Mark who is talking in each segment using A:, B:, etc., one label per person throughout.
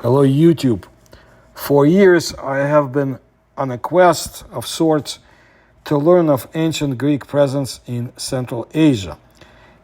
A: Hello, YouTube. For years, I have been on a quest of sorts to learn of ancient Greek presence in Central Asia.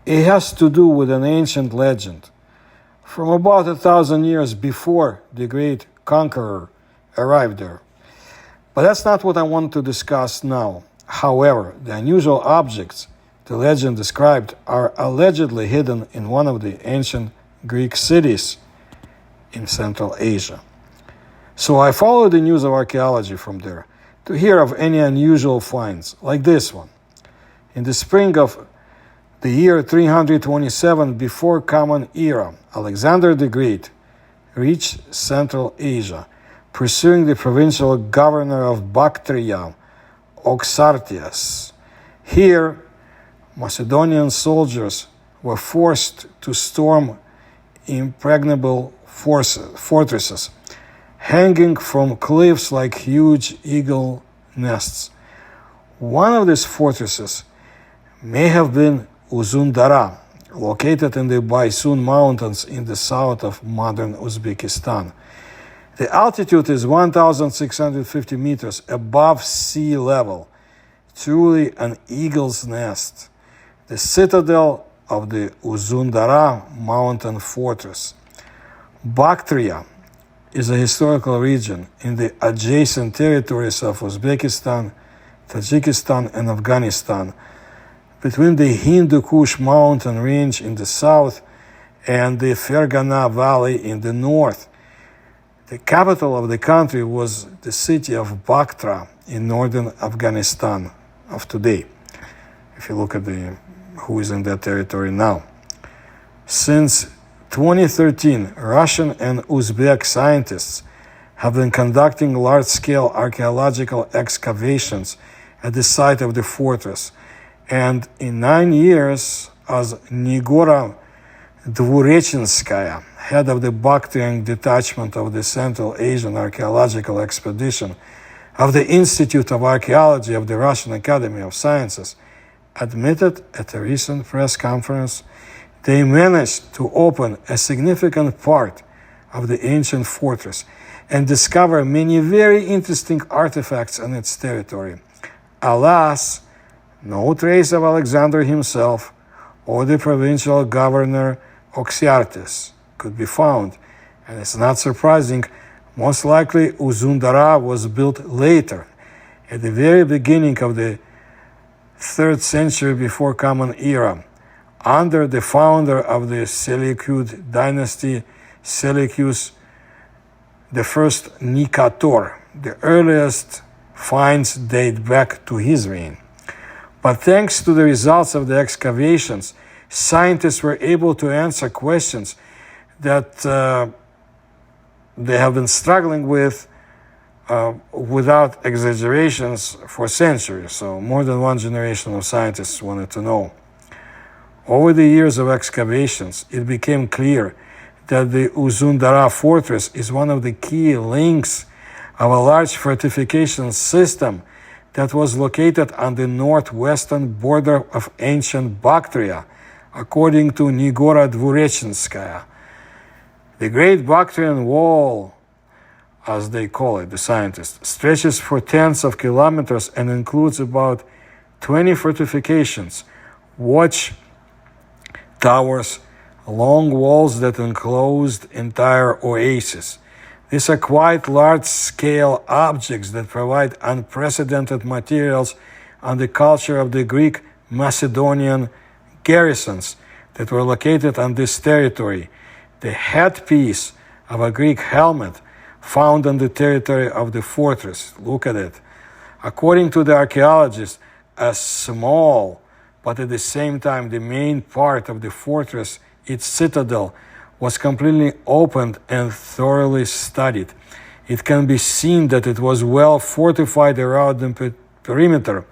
A: It has to do with an ancient legend from about 1,000 years before the great conqueror arrived there. But that's not what I want to discuss now. However, the unusual objects the legend described are allegedly hidden in one of the ancient Greek cities in Central Asia. So I followed the news of archaeology from there to hear of any unusual finds, like this one. In the spring of the year 327 before Common Era, Alexander the Great reached Central Asia, pursuing the provincial governor of Bactria, Oxartias. Here, Macedonian soldiers were forced to storm impregnable fortresses, hanging from cliffs like huge eagle nests. One of these fortresses may have been Uzundara, located in the Baisun Mountains in the south of modern Uzbekistan. The altitude is 1,650 meters above sea level, truly an eagle's nest, the citadel of the Uzundara mountain fortress. Bactria is a historical region in the adjacent territories of Uzbekistan, Tajikistan, and Afghanistan, between the Hindu Kush mountain range in the south and the Fergana Valley in the north. The capital of the country was the city of Bactra in northern Afghanistan of today, if you look at who is in that territory now. Since 2013, Russian and Uzbek scientists have been conducting large-scale archaeological excavations at the site of the fortress, and in 9 years, as Nigora Dvurechinskaya, head of the Bactrian detachment of the Central Asian Archaeological Expedition of the Institute of Archaeology of the Russian Academy of Sciences, admitted at a recent press conference they managed to open a significant part of the ancient fortress and discover many very interesting artifacts on its territory. Alas, no trace of Alexander himself or the provincial governor Oxartias could be found, and it's not surprising. Most likely Uzundara was built later, at the very beginning of the 3rd century before Common Era, under the founder of the Seleucid dynasty, Seleucus I Nicator. The earliest finds date back to his reign. But thanks to the results of the excavations, scientists were able to answer questions that they have been struggling with without exaggerations for centuries. So more than one generation of scientists wanted to know. Over the years of excavations, it became clear that the Uzundara fortress is one of the key links of a large fortification system that was located on the northwestern border of ancient Bactria, according to Nigora Dvurechinskaya. The Great Bactrian Wall, as they call it, the scientists, stretches for tens of kilometers and includes about 20 fortifications, watch towers, long walls that enclosed entire oases. These are quite large-scale objects that provide unprecedented materials on the culture of the Greek Macedonian garrisons that were located on this territory. The headpiece of a Greek helmet found on the territory of the fortress. Look at it. According to the archaeologists, a small, but at the same time the main part of the fortress, its citadel, was completely opened and thoroughly studied. It can be seen that it was well fortified around the perimeter,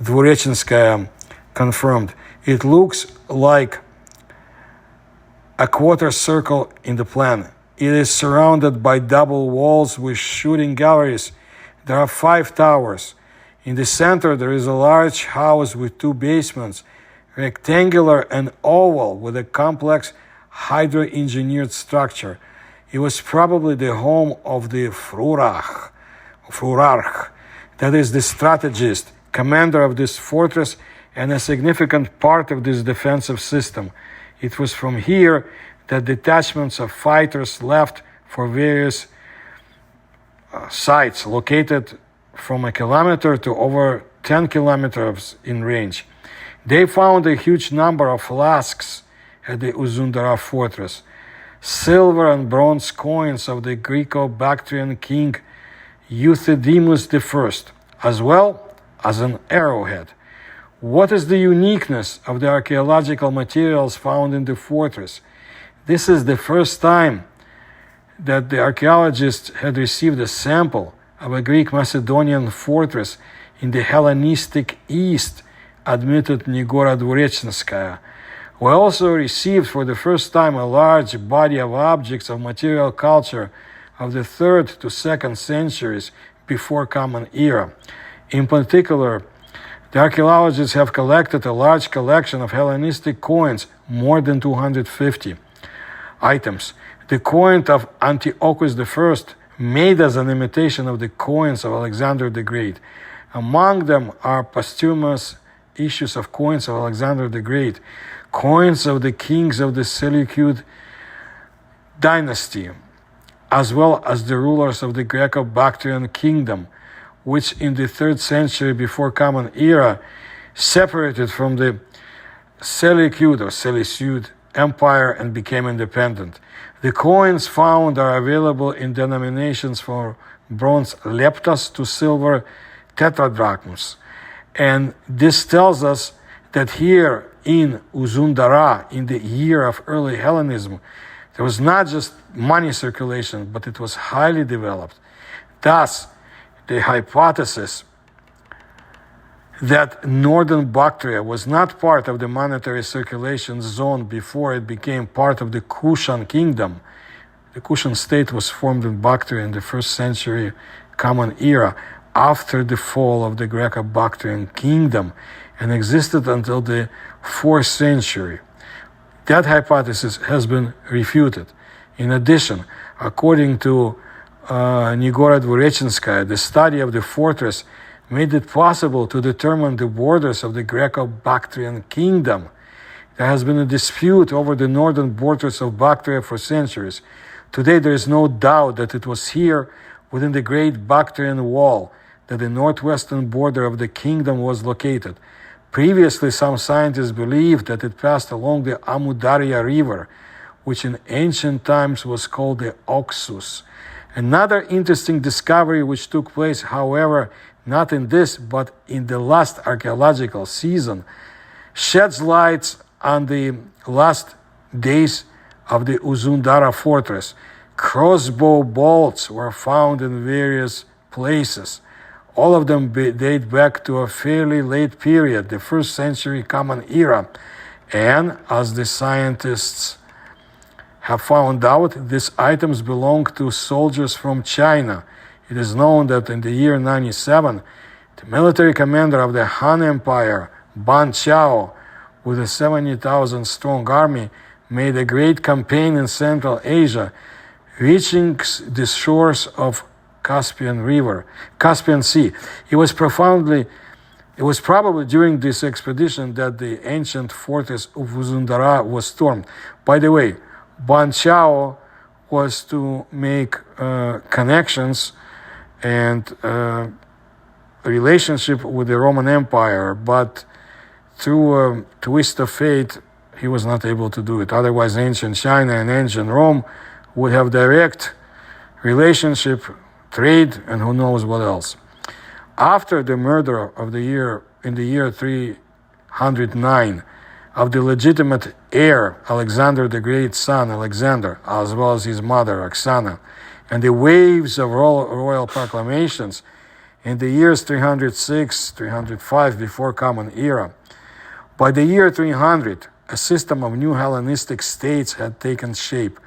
A: Dvurechinskaya confirmed. It looks like a quarter circle in the plan. It is surrounded by double walls with shooting galleries. There are 5 towers. In the center, there is a large house with 2 basements, rectangular and oval, with a complex hydro-engineered structure. It was probably the home of the Frurarch, that is the strategist, commander of this fortress, and a significant part of this defensive system. It was from here that detachments of fighters left for various sites located from a kilometer to over 10 kilometers in range. They found a huge number of flasks at the Uzundara fortress, silver and bronze coins of the Greco-Bactrian king Euthydemus I, as well as an arrowhead. What is the uniqueness of the archaeological materials found in the fortress? This is the first time that the archaeologists had received a sample of a Greek Macedonian fortress in the Hellenistic East, admitted Nigora Dvurechinskaya. We also received for the first time a large body of objects of material culture of the 3rd to 2nd centuries before Common Era. In particular, the archaeologists have collected a large collection of Hellenistic coins, more than 250 items. The coin of Antiochus I, made as an imitation of the coins of Alexander the Great. Among them are posthumous issues of coins of Alexander the Great, coins of the kings of the Seleucid dynasty, as well as the rulers of the Greco-Bactrian kingdom, which in the 3rd century before Common Era separated from the Seleucid Empire and became independent. The coins found are available in denominations from bronze leptas to silver tetradrachms. And this tells us that here in Uzundara, in the year of early Hellenism, there was not just money circulation, but it was highly developed. Thus, the hypothesis that northern Bactria was not part of the monetary circulation zone before it became part of the Kushan kingdom. The Kushan state was formed in Bactria in the 1st century Common Era, after the fall of the Greco-Bactrian kingdom, and existed until the 4th century. That hypothesis has been refuted. In addition, according to Nigora Dvurechinskaya, the study of the fortress made it possible to determine the borders of the Greco-Bactrian kingdom. There has been a dispute over the northern borders of Bactria for centuries. Today there is no doubt that it was here, within the Great Bactrian Wall, that the northwestern border of the kingdom was located. Previously, some scientists believed that it passed along the Amudarya River, which in ancient times was called the Oxus. Another interesting discovery which took place, however, not in this, but in the last archaeological season, sheds light on the last days of the Uzundara fortress. Crossbow bolts were found in various places. All of them date back to a fairly late period, the 1st century Common Era. And as the scientists have found out, these items belong to soldiers from China. It is known that in the year 97, the military commander of the Han Empire, Ban Chao, with a 70,000 strong army, made a great campaign in Central Asia, reaching the shores of Caspian Sea. It was probably during this expedition that the ancient fortress of Uzundara was stormed. By the way, Ban Chao was to make connections and relationship with the Roman Empire, but through a twist of fate, he was not able to do it. Otherwise, ancient China and ancient Rome would have direct relationship, trade, and who knows what else. After the murder of in the year 309 of the legitimate heir, Alexander the Great's son, Alexander, as well as his mother, Oksana, and the waves of royal proclamations in the years 306, 305 before Common Era, by the year 300, a system of new Hellenistic states had taken shape.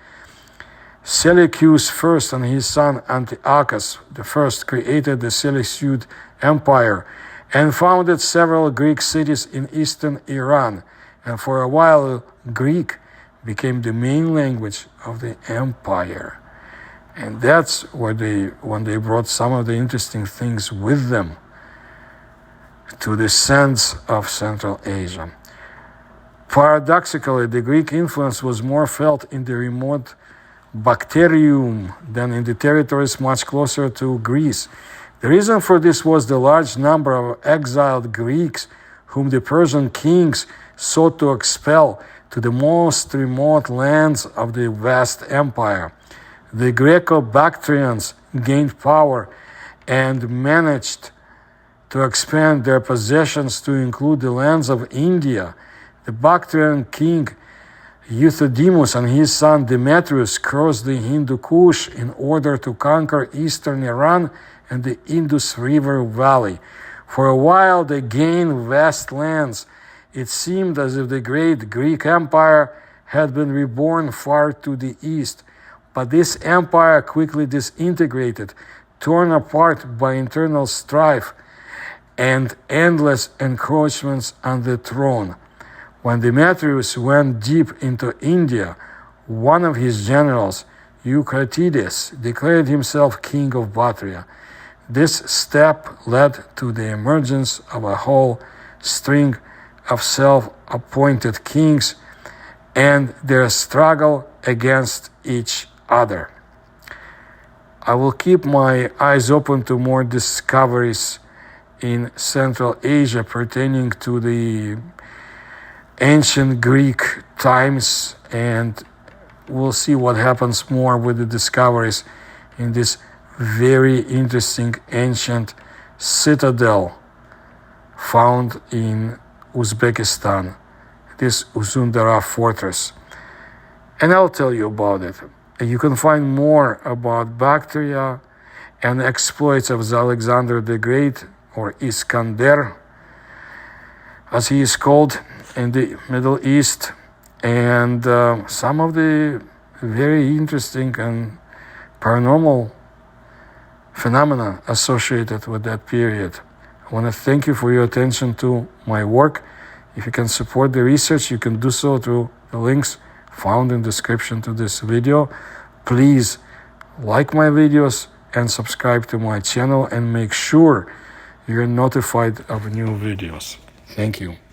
A: Seleucus I and his son Antiochus I created the Seleucid Empire and founded several Greek cities in eastern Iran, and for a while Greek became the main language of the empire. And that's where when they brought some of the interesting things with them to the sands of Central Asia. Paradoxically, the Greek influence was more felt in the remote Bactrium than in the territories much closer to Greece. The reason for this was the large number of exiled Greeks whom the Persian kings sought to expel to the most remote lands of the vast empire. The Greco-Bactrians gained power and managed to expand their possessions to include the lands of India. The Bactrian king Euthydemus and his son Demetrius crossed the Hindu Kush in order to conquer eastern Iran and the Indus River Valley. For a while they gained vast lands. It seemed as if the great Greek Empire had been reborn far to the east. But this empire quickly disintegrated, torn apart by internal strife and endless encroachments on the throne. When Demetrius went deep into India, one of his generals, Eucratides, declared himself king of Bactria. This step led to the emergence of a whole string of self-appointed kings and their struggle against each other. I will keep my eyes open to more discoveries in Central Asia pertaining to the ancient Greek times, and we'll see what happens more with the discoveries in this very interesting ancient citadel found in Uzbekistan, this Uzundara fortress. And I'll tell you about it. You can find more about Bactria and exploits of Alexander the Great, or Iskander, as he is called in the Middle East, and some of the very interesting and paranormal phenomena associated with that period. I want to thank you for your attention to my work. If you can support the research, you can do so through the links found in the description to this video. Please like my videos and subscribe to my channel and make sure you're notified of new videos. Thank you.